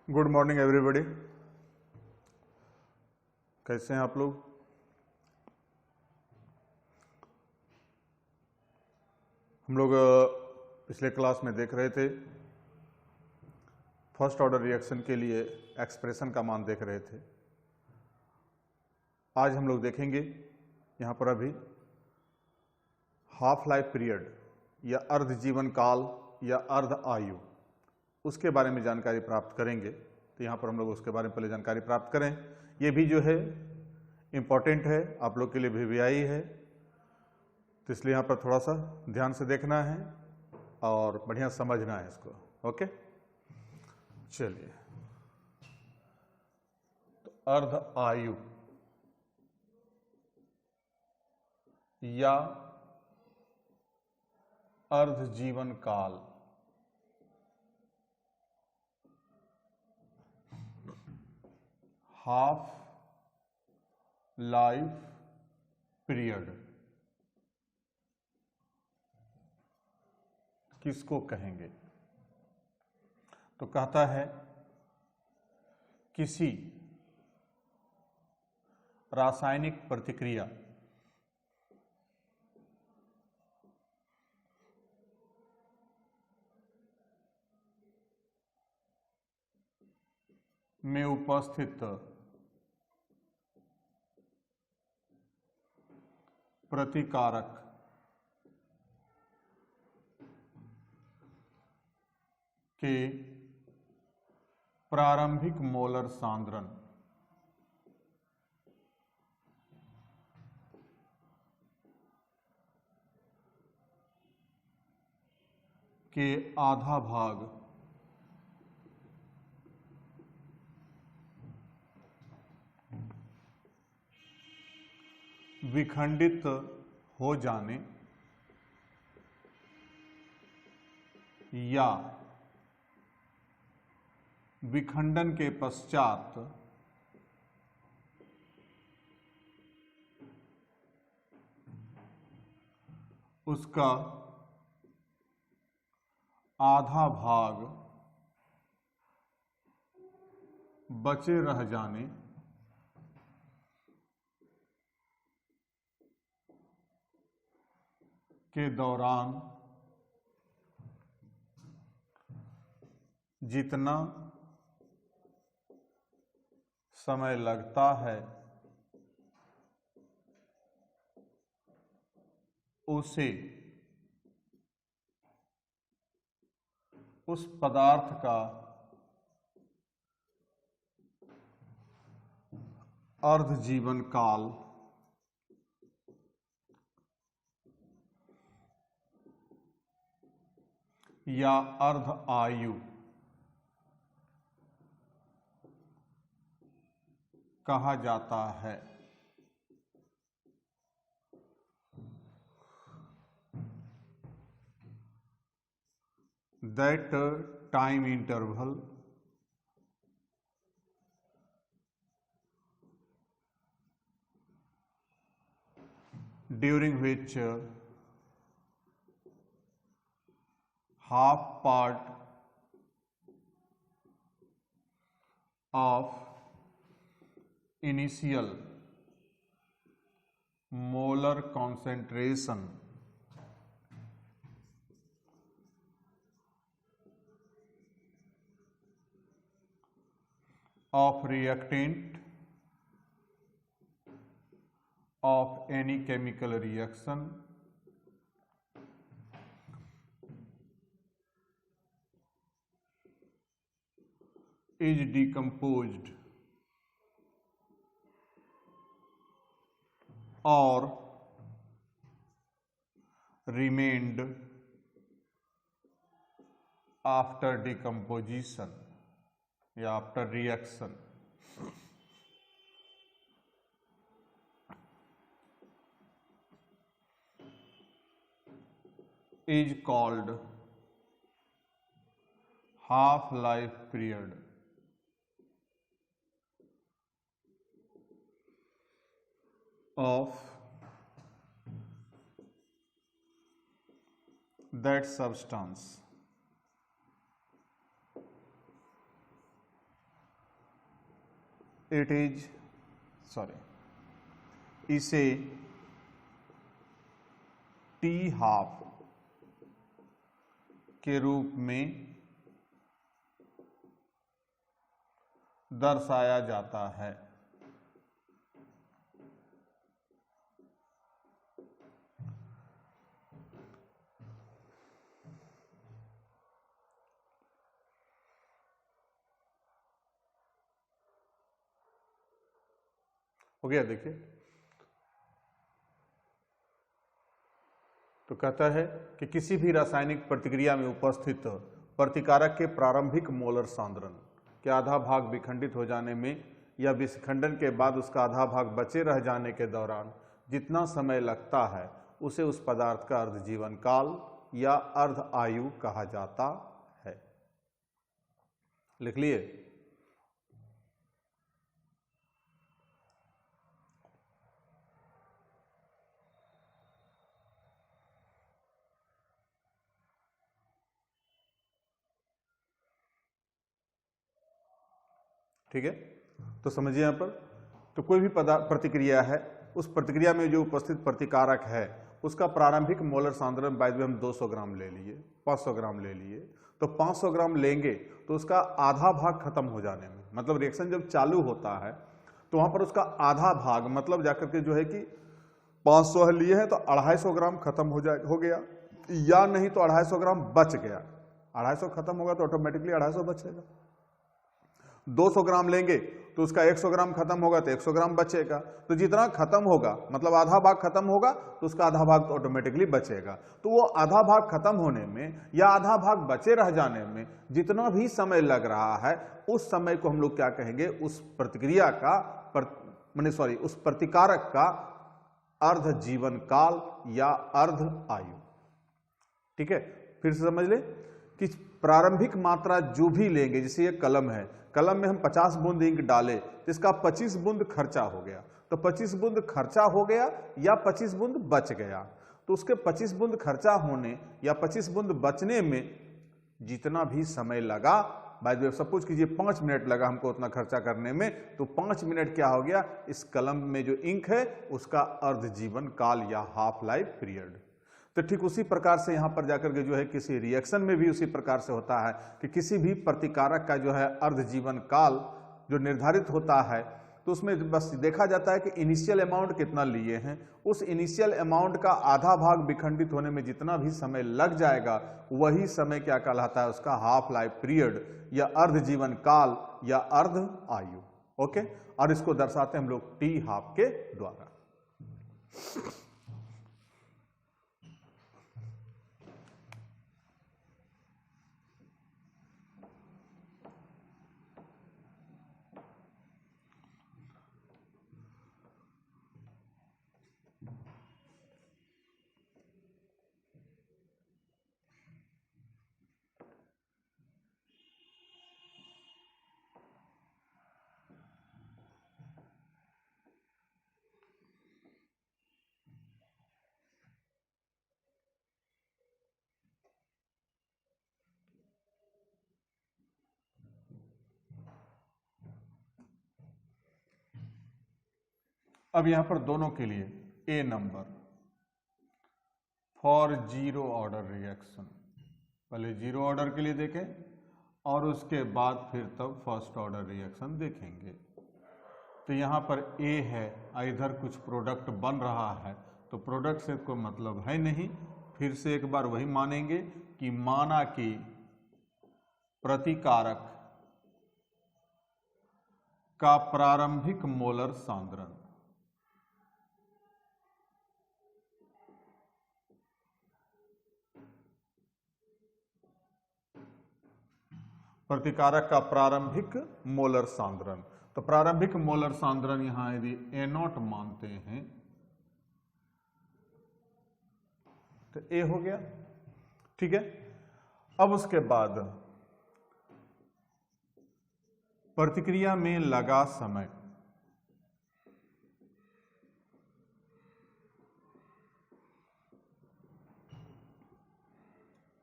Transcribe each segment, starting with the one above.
Good morning everybody. कैसे हैं आप लोग? हम लोग पिछले क्लास में देख रहे थे, फर्स्ट ऑर्डर रिएक्शन के लिए एक्सप्रेशन का मान देख रहे थे। आज हम लोग देखेंगे यहाँ पर अभी हाफ लाइफ पीरियड या अर्ध जीवन काल या अर्ध आयु, उसके बारे में जानकारी प्राप्त करेंगे। तो यहाँ पर हम लोग उसके बारे में पहले जानकारी प्राप्त करें। ये भी जो है इम्पॉर्टेंट है, आप लोग के लिए भी आई है, तो इसलिए यहाँ पर थोड़ा सा ध्यान से देखना है और बढ़िया समझना है इसको। ओके, चलिए। तो अर्ध आयु या अर्ध जीवन काल, हाफ लाइफ पीरियड किसको कहेंगे? तो कहता है किसी रासायनिक प्रतिक्रिया में उपस्थित प्रतिकारक के प्रारंभिक मोलर सांद्रण के आधा भाग विखंडित हो जाने या विखंडन के पश्चात उसका आधा भाग बचे रह जाने के दौरान जितना समय लगता है उसे उस पदार्थ का अर्ध जीवन काल या अर्ध आयु कहा जाता है। That time interval during which half part of initial molar concentration of reactant of any chemical reaction is decomposed or remained after decomposition या after reaction is called half life period of that substance it is इसे T half के रूप में दर्शाया जाता है। हो गया, देखिए। तो कहता है कि किसी भी रासायनिक प्रतिक्रिया में उपस्थित प्रतिकारक के प्रारंभिक मोलर सांद्रण के आधा भाग विखंडित हो जाने में या विखंडन के बाद उसका आधा भाग बचे रह जाने के दौरान जितना समय लगता है उसे उस पदार्थ का अर्ध जीवन काल या अर्ध आयु कहा जाता है। लिख लिए। ठीक है, तो समझिए यहां पर, तो कोई भी प्रतिक्रिया है, उस प्रतिक्रिया में जो उपस्थित प्रतिकारक है उसका प्रारंभिक मोलर सांद्रण बाय द वे हम 200 ग्राम ले लिए, 500 ग्राम ले लिए, तो 500 ग्राम लेंगे तो उसका आधा भाग खत्म हो जाने में, मतलब रिएक्शन जब चालू होता है तो वहां पर उसका आधा भाग, मतलब जाकर के जो है कि 500 लिए हैं तो 250 ग्राम खत्म हो गया, या नहीं तो 250 ग्राम बच गया। 250 खत्म होगा तो ऑटोमेटिकली 250 बचेगा। 200 ग्राम लेंगे तो उसका 100 ग्राम खत्म होगा तो 100 ग्राम बचेगा। तो जितना खत्म होगा, मतलब आधा भाग खत्म होगा तो उसका आधा भाग तो ऑटोमेटिकली बचेगा। तो वो आधा भाग खत्म होने में या आधा भाग बचे रह जाने में जितना भी समय लग रहा है उस समय को हम लोग क्या कहेंगे, उस प्रतिक्रिया का उस प्रतिकारक का अर्ध जीवन काल या अर्ध आयु। ठीक है, फिर से समझ ले कि प्रारंभिक मात्रा जो भी लेंगे, जैसे ये कलम है, कलम में हम 50 बूंद इंक डाले तो इसका 25 बूंद खर्चा हो गया, तो 25 बूंद खर्चा हो गया या 25 बूंद बच गया, तो उसके 25 बूंद खर्चा होने या 25 बूंद बचने में जितना भी समय लगा, बाय द वे सपोज कीजिए 5 मिनट लगा हमको उतना खर्चा करने में, तो 5 मिनट क्या हो गया, इस कलम में जो इंक है उसका अर्ध जीवन काल या हाफ लाइफ पीरियड। तो ठीक उसी प्रकार से यहां पर जाकर के जो है किसी रिएक्शन में भी उसी प्रकार से होता है कि किसी भी प्रतिकारक का जो है अर्ध जीवन काल जो निर्धारित होता है, तो उसमें बस देखा जाता है कि इनिशियल अमाउंट कितना लिए हैं, उस इनिशियल अमाउंट का आधा भाग विखंडित होने में जितना भी समय लग जाएगा वही समय क्या कहलाता है, उसका हाफ लाइफ पीरियड या अर्ध जीवन काल या अर्ध आयु। ओके, और इसको दर्शाते हैं हम लोग टी हाफ के द्वारा। अब यहां पर दोनों के लिए a number for zero order reaction, पहले जीरो ऑर्डर के लिए देखें और उसके बाद फिर तब फर्स्ट ऑर्डर रिएक्शन देखेंगे। तो यहां पर ए है, इधर कुछ प्रोडक्ट बन रहा है, तो प्रोडक्ट से कोई मतलब है नहीं, फिर से एक बार वही मानेंगे कि माना कि प्रतिकारक का प्रारंभिक मोलर सांद्रण प्रतिकारक का प्रारंभिक मोलर सांद्रण, तो प्रारंभिक मोलर सांद्रण यहां यदि A0 मानते हैं तो ए हो गया। ठीक है, अब उसके बाद प्रतिक्रिया में लगा समय,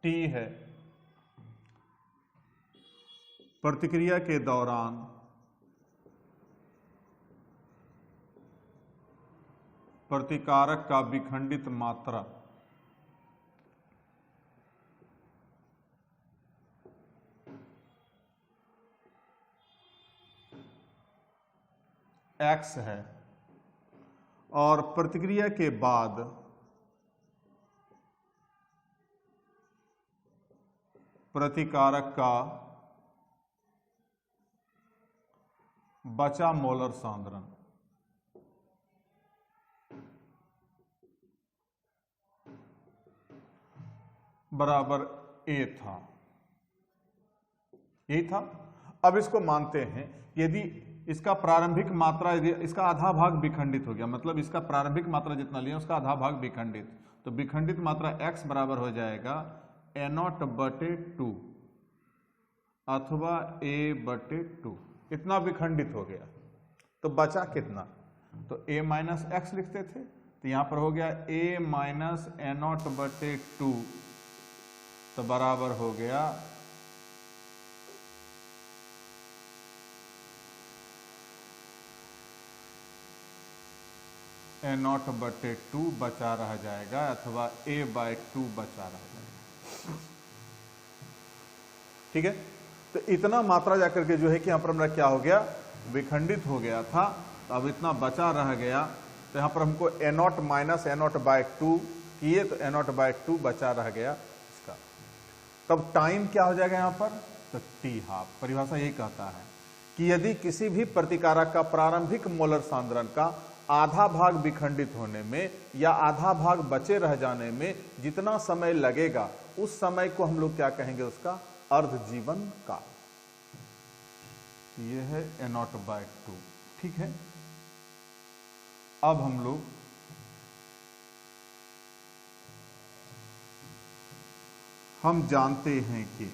टी है, प्रतिक्रिया के दौरान प्रतिकारक का विखंडित मात्रा x है और प्रतिक्रिया के बाद प्रतिकारक का बचा मोलर सांद्रण बराबर A था। यही था। अब इसको मानते हैं यदि इसका प्रारंभिक मात्रा, यदि इसका आधा भाग विखंडित हो गया, मतलब इसका प्रारंभिक मात्रा जितना लिया उसका आधा भाग विखंडित, तो विखंडित मात्रा x बराबर हो जाएगा A0/2 अथवा A/2। इतना विखंडित हो गया तो बचा कितना, तो A-x लिखते थे, तो यहां पर हो गया A-A0/2 तो बराबर हो गया A0/2 बचा रह जाएगा अथवा A/2 बचा रह जाएगा। ठीक है, तो इतना मात्रा जाकर के जो है कि यहां पर हमारा क्या हो गया, विखंडित हो गया था, तो अब इतना बचा रह गया, तो यहां पर हमको A0 माइनस A0/2 किए तो A0/2 बचा रह गया इसका। तब टाइम क्या हो जाएगा यहां पर, तो T12। परिभाषा यही कहता है कि यदि किसी भी प्रतिकारक का प्रारंभिक मोलर सांद्रण का आधा भाग विखंडित होने में या आधा भाग बचे रह जाने में जितना समय लगेगा उस समय को हम लोग क्या कहेंगे, उसका अर्ध जीवन काल। ये है A0/2। ठीक है, अब हम लोग जानते हैं कि,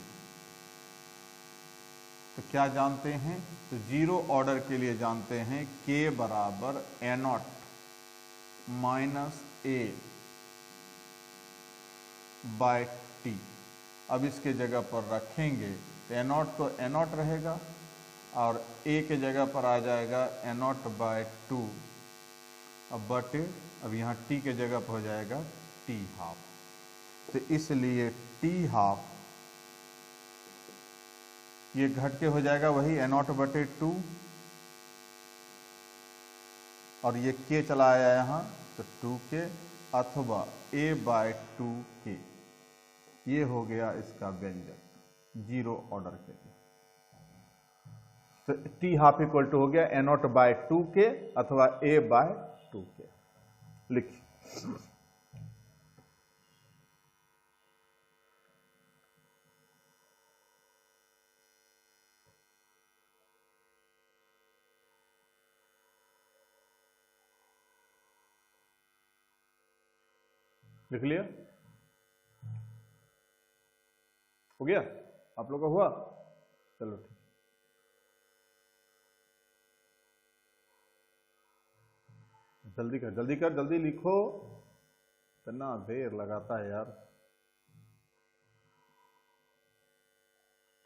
तो क्या जानते हैं, तो जीरो ऑर्डर के लिए जानते हैं K बराबर A0 माइनस A/T। अब इसके जगह पर रखेंगे तो A0 तो A0 रहेगा और A के जगह पर आ जाएगा A0/2 अब बटे, अब यहाँ T के जगह पर हो जाएगा T12। तो इसलिए T12 ये घट के हो जाएगा वही A0/2 और ये K चला आया यहाँ तो 2K अथवा A/2K। ये हो गया इसका व्यंजक जीरो ऑर्डर के लिए। तो T12 इक्वल टू हो गया A0/2K अथवा A/2K। लिखिए, लिख लिया, हो गया, आप लोग का हुआ, चलो ठीक। जल्दी कर, जल्दी कर, जल्दी लिखो, इतना देर लगाता है यार।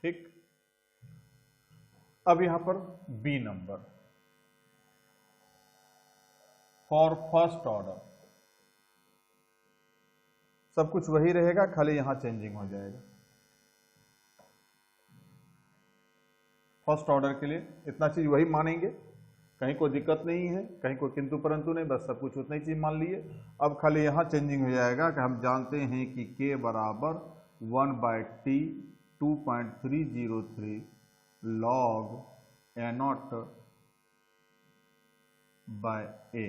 ठीक, अब यहां पर B number for first order सब कुछ वही रहेगा, खाली यहां चेंजिंग हो जाएगा। फर्स्ट ऑर्डर के लिए इतना चीज वही मानेंगे, कहीं कोई दिक्कत नहीं है, कहीं कोई किंतु परंतु नहीं, बस सब कुछ उतना ही चीज मान लिए। अब खाली यहां चेंजिंग हो जाएगा कि हम जानते हैं कि K बराबर 1/T 2.303 log A0/A।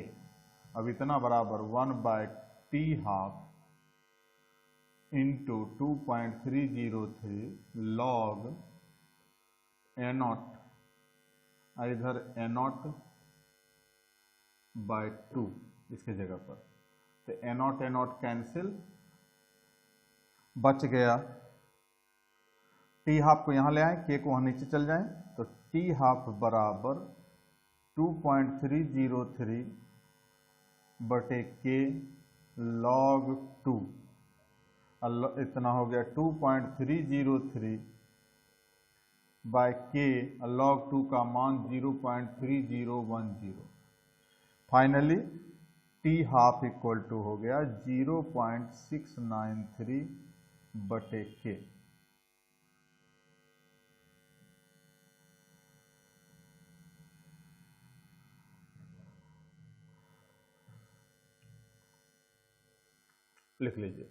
अब इतना बराबर 1/T12 इंटू 2.303 log A0 और इधर A0/2 इसके जगह पर, तो A0 कैंसिल, बच गया T12 को यहां ले आए, K को वहां नीचे चल जाएं, तो T12 बराबर 2.303 बटे K log 2, इतना हो गया 2.303 बाय K log 2 का मान 0.3010। Finally T half equal to हो गया 0.693 बटे के। लिख लीजिए।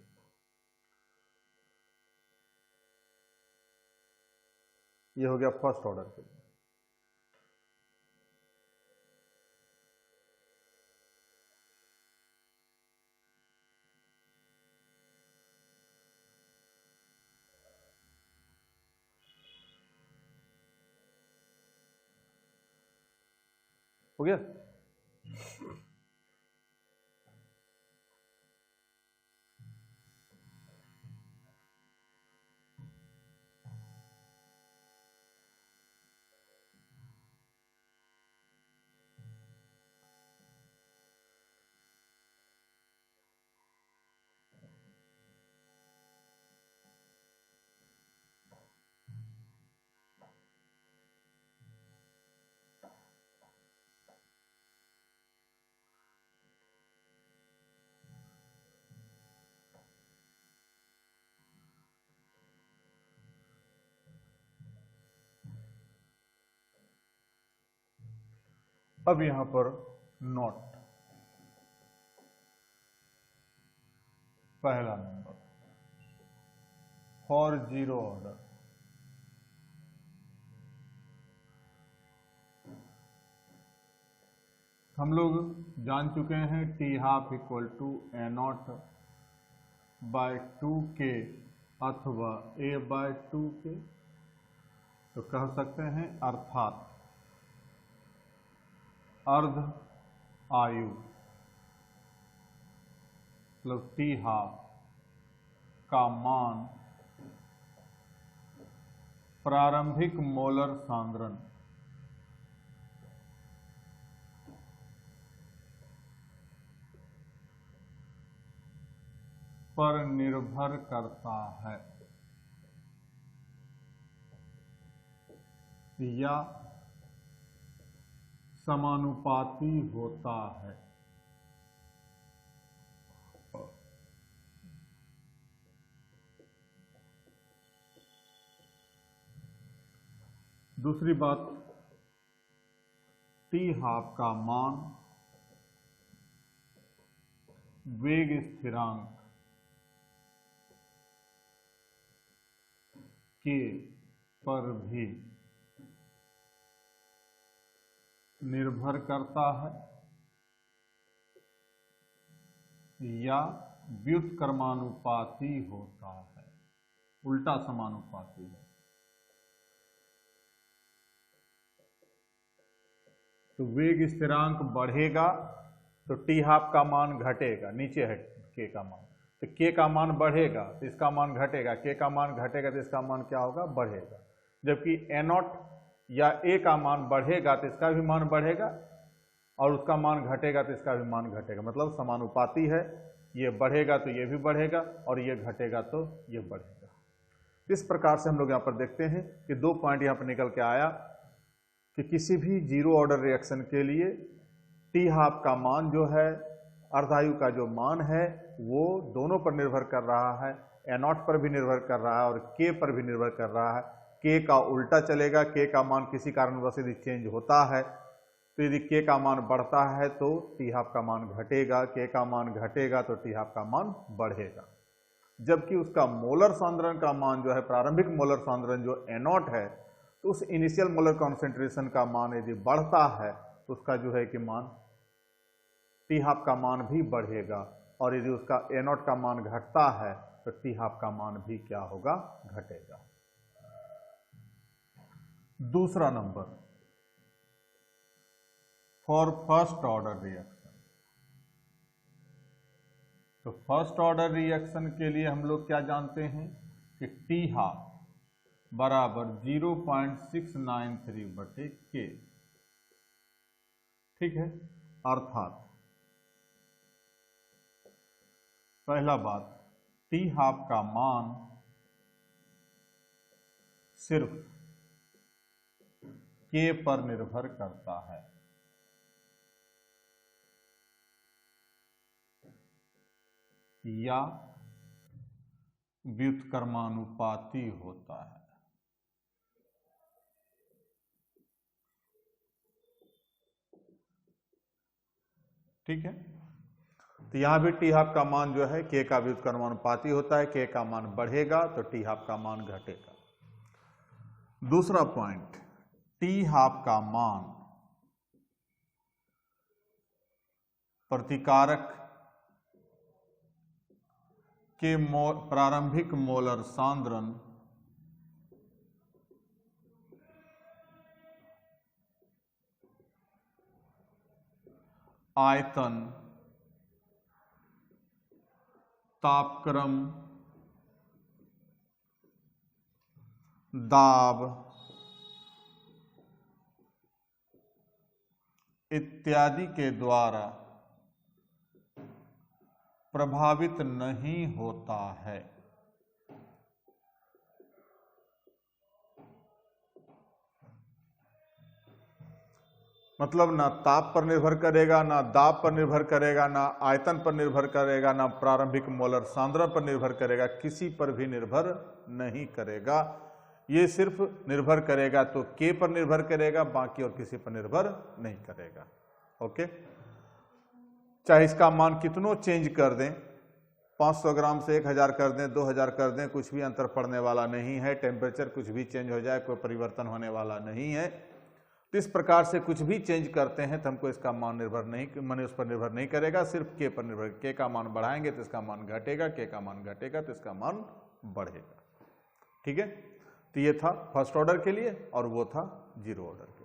ये हो गया फर्स्ट ऑर्डर के लिए। हो गया। अब यहां पर नोट, पहला नंबर फॉर जीरो ऑर्डर, हम लोग जान चुके हैं T half equal to A naught by 2k अथवा a बाय 2k। तो कह सकते हैं अर्थात अर्ध आयु मतलब टी हाफ का मान प्रारंभिक मोलर सांद्रण पर निर्भर करता है या समानुपाती होता है। दूसरी बात, टी हाफ का मान वेग स्थिरांक के पर भी निर्भर करता है या व्युत्क्रमानुपाती होता है, उल्टा समानुपाती है। तो वेग स्थिरांक बढ़ेगा तो टी हाफ का मान घटेगा, नीचे है के का मान, तो के का मान बढ़ेगा तो इसका मान घटेगा, के का मान घटेगा तो इसका मान क्या होगा, बढ़ेगा। जबकि ए नॉट या ए का मान बढ़ेगा तो इसका भी मान बढ़ेगा और उसका मान घटेगा तो इसका भी मान घटेगा, मतलब समानुपाती है। ये बढ़ेगा तो ये भी बढ़ेगा और ये घटेगा तो ये बढ़ेगा। इस प्रकार से हम लोग यहाँ पर देखते हैं कि 2 पॉइंट यहाँ पर निकल के आया कि किसी भी जीरो ऑर्डर रिएक्शन के लिए टी हाफ का मान जो है, अर्धायु का जो मान है, वो दोनों पर निर्भर कर रहा है, ए नॉट पर भी निर्भर कर रहा है और के पर भी निर्भर कर रहा है। के का उल्टा चलेगा, के का मान किसी कारणवश यदि चेंज होता है तो यदि के का मान बढ़ता है तो टी हाफ का मान घटेगा, के का मान घटेगा तो टी हाफ का मान बढ़ेगा। जबकि उसका मोलर सांद्रण का मान जो है, प्रारंभिक मोलर सांद्रण जो ए नॉट है, तो उस इनिशियल मोलर कॉन्सेंट्रेशन का मान यदि बढ़ता है तो उसका जो है कि मान टी हाफ का मान भी बढ़ेगा और यदि उसका ए नॉट का मान घटता है तो टी हाफ का मान भी क्या होगा, घटेगा। दूसरा number for first order reaction. तो फर्स्ट ऑर्डर रिएक्शन के लिए हम लोग क्या जानते हैं कि टी हाफ बराबर 0.693 बटे के। ठीक है, अर्थात पहला बात, टी हाफ का मान सिर्फ के पर निर्भर करता है। या व्युत्क्रमानुपाती होता है। ठीक है, तो यहां भी टी हाफ का मान जो है के का व्युत्क्रमानुपाती होता है। के का मान बढ़ेगा तो टी हाफ का मान घटेगा। दूसरा पॉइंट, टी हाफ का मान प्रतिकारक के प्रारंभिक मोलर सांद्रण आयतन तापक्रम दाब इत्यादि के द्वारा प्रभावित नहीं होता है। मतलब ना ताप पर निर्भर करेगा, ना दाब पर निर्भर करेगा, ना आयतन पर निर्भर करेगा, ना प्रारंभिक मोलर सांद्रण पर निर्भर करेगा, किसी पर भी निर्भर नहीं करेगा। ये सिर्फ निर्भर करेगा तो के पर निर्भर करेगा, बाकी और किसी पर निर्भर नहीं करेगा। ओके, चाहे इसका मान कितनों चेंज कर दें, 500 ग्राम से 1000 कर दें, 2000 कर दें, कुछ भी अंतर पड़ने वाला नहीं है। टेम्परेचर कुछ भी चेंज हो जाए, कोई परिवर्तन होने वाला नहीं है। तो इस प्रकार से कुछ भी चेंज करते हैं तो हमको इसका मान निर्भर नहीं, माने उस पर निर्भर नहीं करेगा, सिर्फ के पर निर्भर। के का मान बढ़ाएंगे तो इसका मान घटेगा, के का मान घटेगा तो इसका मान बढ़ेगा। ठीक है, तो ये था फर्स्ट ऑर्डर के लिए और वो था जीरो ऑर्डर के लिए।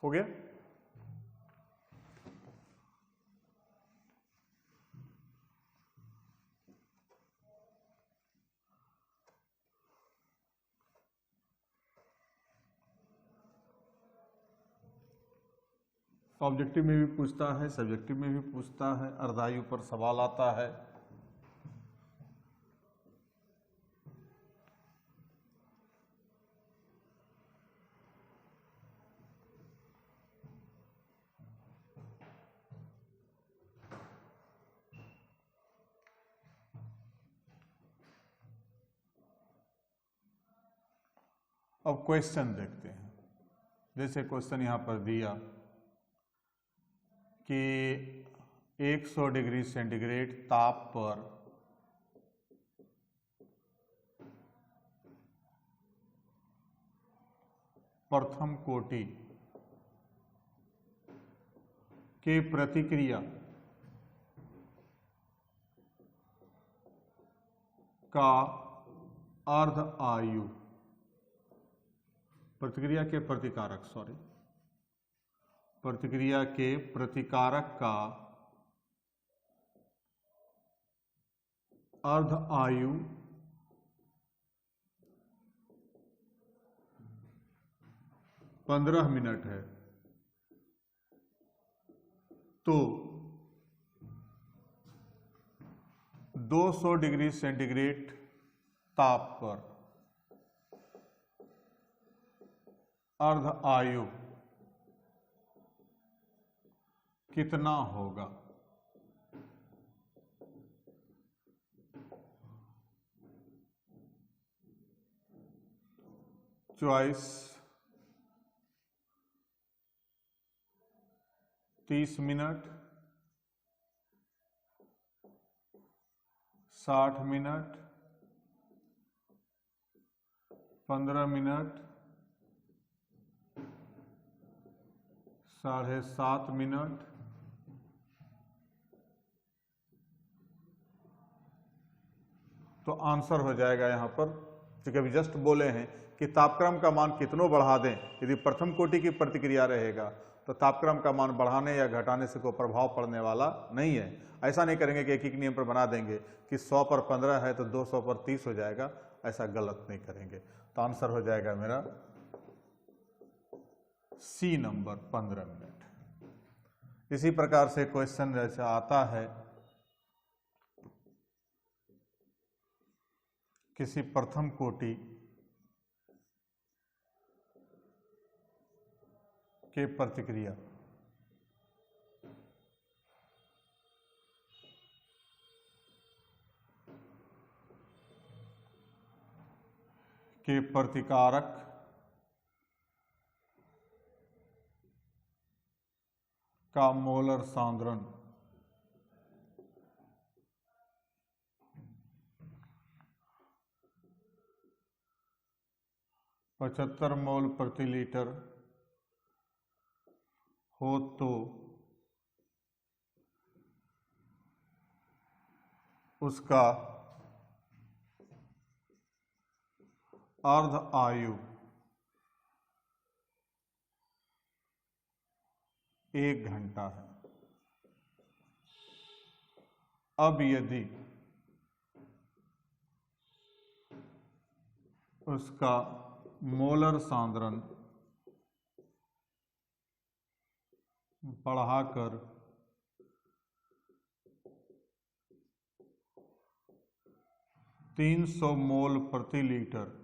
हो गया? ऑब्जेक्टिव में भी पूछता है, सब्जेक्टिव में भी पूछता है, अर्धायु पर सवाल आता है। अब क्वेश्चन देखते हैं। जैसे क्वेश्चन यहां पर दिया कि 100 डिग्री सेंटीग्रेड ताप पर प्रथम कोटि के प्रतिक्रिया का अर्ध आयु, प्रतिक्रिया के प्रतिकारक, सॉरी, प्रतिक्रिया के प्रतिकारक का अर्ध आयु 15 मिनट है, तो 200 डिग्री सेंटीग्रेड ताप पर अर्ध आयु कितना होगा? Choice 30 minute, 60 minute, 15 minute, 7.5 minute, तो आंसर हो जाएगा यहां पर क्योंकि अभी जस्ट बोले हैं कि तापक्रम का मान कितनों बढ़ा दें, यदि प्रथम कोटि की प्रतिक्रिया रहेगा तो तापक्रम का मान बढ़ाने या घटाने से कोई प्रभाव पड़ने वाला नहीं है। ऐसा नहीं करेंगे कि एक एक नियम पर बना देंगे कि 100 पर 15 है तो 200 पर 30 हो जाएगा, ऐसा गलत नहीं करेंगे। तो आंसर हो जाएगा मेरा सी नंबर 15 मिनट। इसी प्रकार से क्वेश्चन जैसे आता है किसी प्रथम कोटि के प्रतिक्रिया के प्रतिकारक का मोलर सांद्रण 75 मोल प्रति लीटर हो तो उसका अर्ध आयु 1 घंटा है। अब यदि उसका मोलर सांद्रण बढ़ाकर 300 मोल प्रति लीटर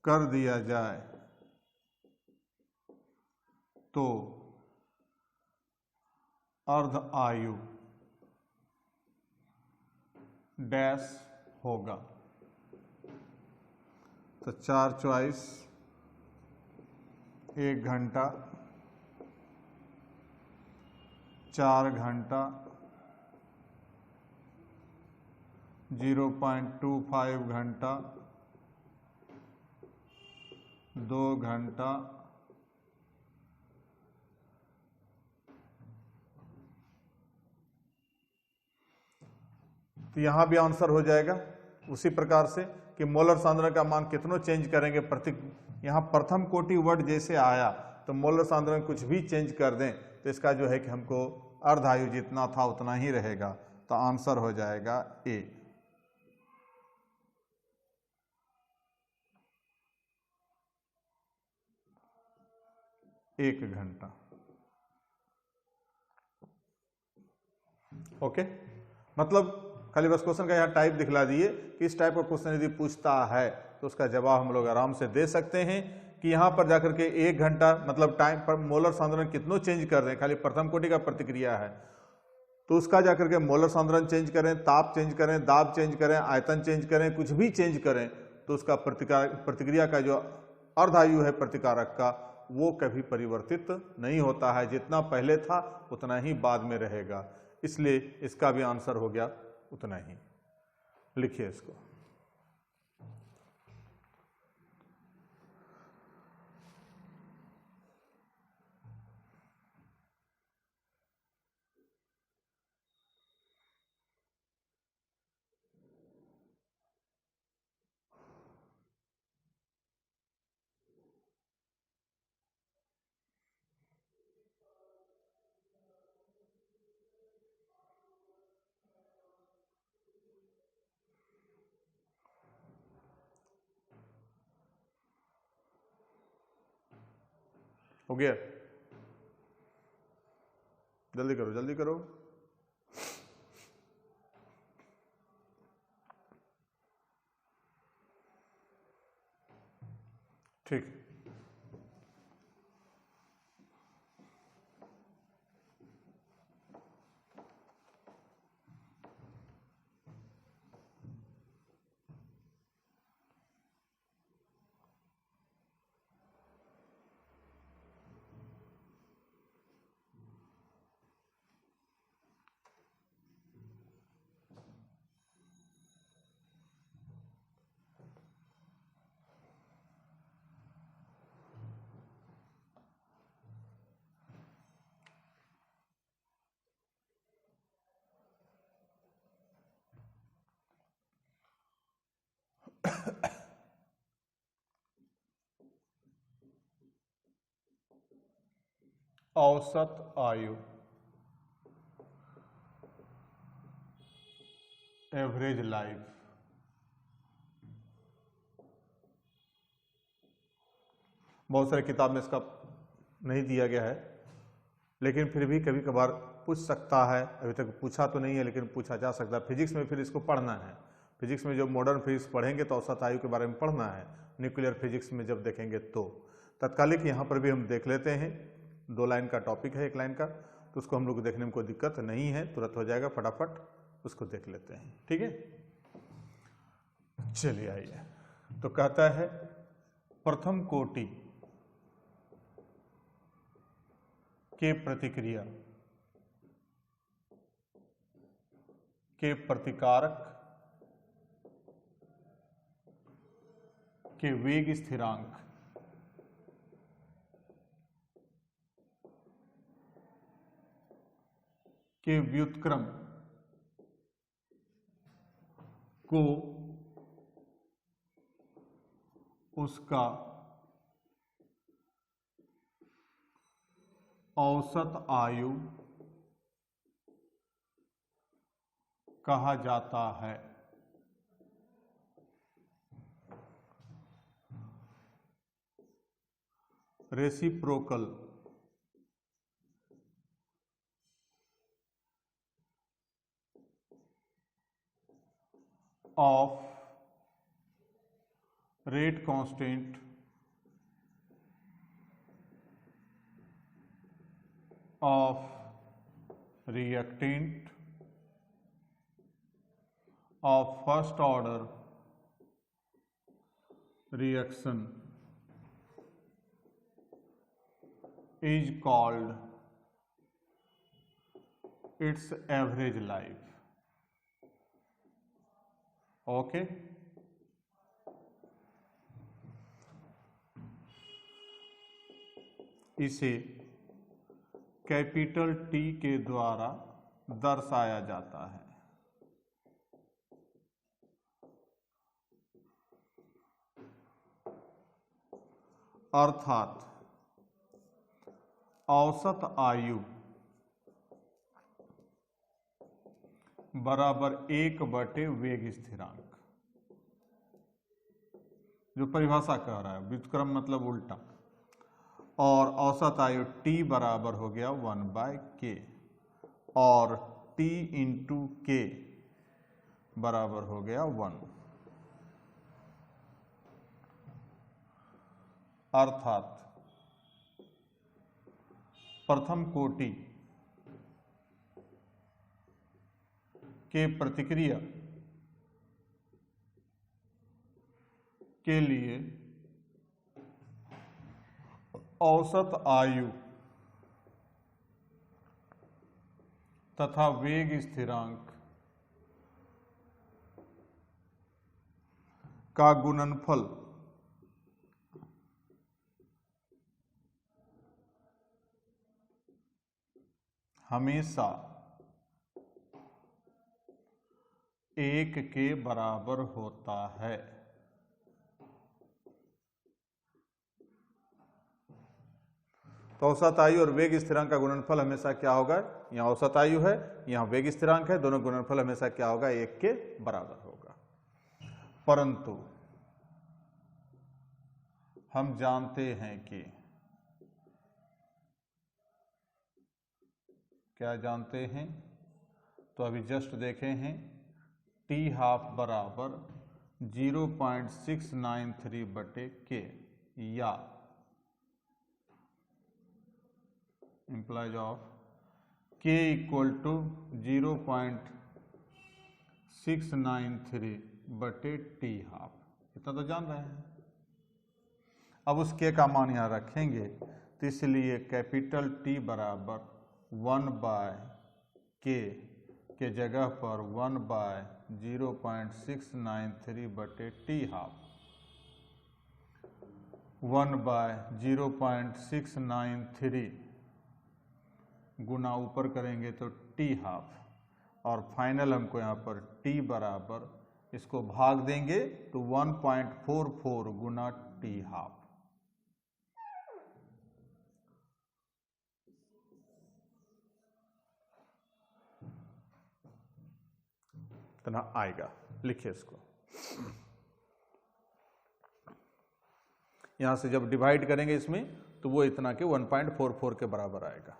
कर दिया जाए तो अर्ध आयु डैश होगा। तो 4 चॉइस 1 घंटा, 4 घंटा, 0.25 घंटा, 2 घंटा, तो यहां भी आंसर हो जाएगा उसी प्रकार से कि मोलर सांद्रण का मान कितनों चेंज करेंगे यहां प्रथम कोटि वर्ड जैसे आया तो मोलर सांद्रण कुछ भी चेंज कर दें तो इसका जो है कि हमको अर्ध आयु जितना था उतना ही रहेगा। तो आंसर हो जाएगा ए। एक घंटा। ओके, मतलब खाली बस क्वेश्चन का यहाँ टाइप दिखला दिए कि इस टाइप का क्वेश्चन यदि पूछता है तो उसका जवाब हम लोग आराम से दे सकते हैं कि यहाँ पर जाकर के 1 घंटा मतलब टाइम पर मोलर सांद्रण कितनों चेंज कर दें, खाली प्रथम कोटि का प्रतिक्रिया है तो उसका जाकर के मोलर सांद्रण चेंज करें, ताप चेंज करें, दाब चेंज करें, आयतन चेंज करें, कुछ भी चेंज करें तो उसका प्रतिक्रिया का जो अर्ध आयु है प्रतिकारक का वो कभी परिवर्तित नहीं होता है, जितना पहले था उतना ही बाद में रहेगा। इसलिए इसका भी आंसर हो गया उतना ही। लिखिए इसको। हो गया, जल्दी करो जल्दी करो। ठीक, औसत आयु, एवरेज लाइफ। बहुत सारे किताब में इसका नहीं दिया गया है, लेकिन फिर भी कभी कभार पूछ सकता है। अभी तक पूछा तो नहीं है, लेकिन पूछा जा सकता है। फिजिक्स में फिर इसको पढ़ना है। फिजिक्स में जब मॉडर्न फिजिक्स पढ़ेंगे तो औसत आयु के बारे में पढ़ना है। न्यूक्लियर फिजिक्स में जब देखेंगे तो तत्कालिक यहाँ पर भी हम देख लेते हैं। 2 लाइन का टॉपिक है, 1 लाइन का, तो उसको हम लोग देखने में कोई दिक्कत नहीं है, तुरंत हो जाएगा, फटाफट उसको देख लेते हैं। ठीक है, चलिए आइए। तो कहता है प्रथम कोटि के प्रतिक्रिया के प्रतिकारक के वेग स्थिरांक के व्युत्क्रम को उसका औसत आयु कहा जाता है। Reciprocal of rate constant of reactant of first order reaction is called its average life. Okay, इसे कैपिटल T के द्वारा दर्शाया जाता है। अर्थात औसत आयु बराबर 1/वेग स्थिरांक, जो परिभाषा कह रहा है। व्युत्क्रम मतलब उल्टा। और औसत आयु t बराबर हो गया 1/k, और t इंटू k बराबर हो गया 1। अर्थात प्रथम कोटि के प्रतिक्रिया के लिए औसत आयु तथा वेग स्थिरांक का गुणनफल हमेशा 1 के बराबर होता है। तो औसत आयु और वेग स्थिरांक का गुणनफल हमेशा क्या होगा? यहाँ औसत आयु है, यहाँ वेग स्थिरांक है, दोनों गुणनफल हमेशा क्या होगा? 1 के बराबर होगा। परंतु हम जानते हैं कि क्या जानते हैं? तो अभी जस्ट देखे हैं, t½ बराबर 0.693/k या implies of k equal to 0.693/t½ इतना तो जान रहे हैं। अब उस k का मान यहाँ रखेंगे, तो इसलिए कैपिटल T बराबर 1/k के जगह पर 1/0.693/t½ 1/0.693 गुना ऊपर करेंगे तो t½ और फाइनल हमको यहाँ पर t बराबर इसको भाग देंगे तो 1.44 गुना t½ इतना आएगा। लिखिए इसको, यहां से जब डिवाइड करेंगे इसमें तो वो इतना के 1.44 के बराबर आएगा।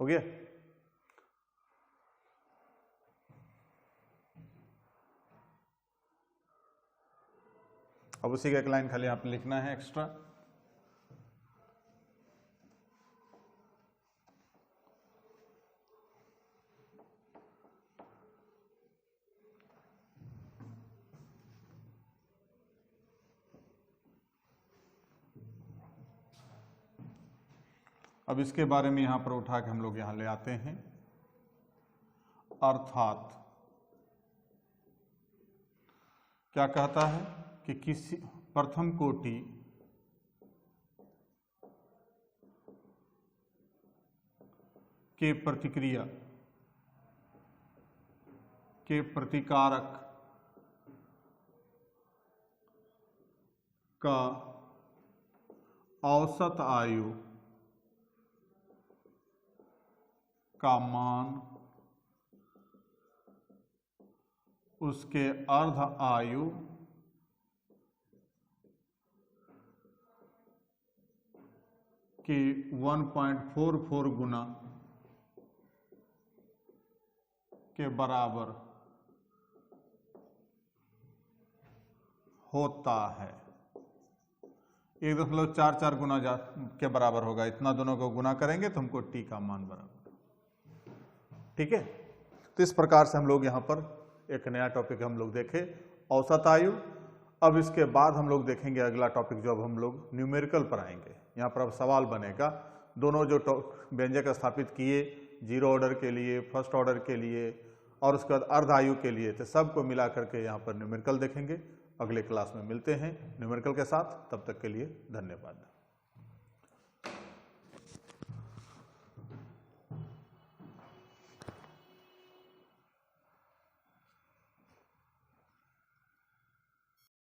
हो गया? अब उसी का एक लाइन खाली आप लिखना है एक्स्ट्रा। अब इसके बारे में यहां पर उठा के हम लोग यहां ले आते हैं, अर्थात क्या कहता है कि किसी प्रथम कोटि के प्रतिक्रिया के प्रतिकारक का औसत आयु का मान उसके अर्ध आयु के 1.44 गुना के बराबर होता है। 1.44 गुना के बराबर होगा। इतना दोनों को गुना करेंगे तो हमको टी का मान बराबर, ठीक है। तो इस प्रकार से हम लोग यहाँ पर एक नया टॉपिक हम लोग देखे, औसत आयु। अब इसके बाद हम लोग देखेंगे अगला टॉपिक जो अब हम लोग न्यूमेरिकल पर आएंगे। यहाँ पर अब सवाल बनेगा, दोनों जो व्यंजक स्थापित किए, 0 ऑर्डर के लिए, फर्स्ट ऑर्डर के लिए और उसके बाद अर्ध आयु के लिए, तो सबको मिला करके यहाँ पर न्यूमेरिकल देखेंगे। अगले क्लास में मिलते हैं न्यूमेरिकल के साथ, तब तक के लिए धन्यवाद।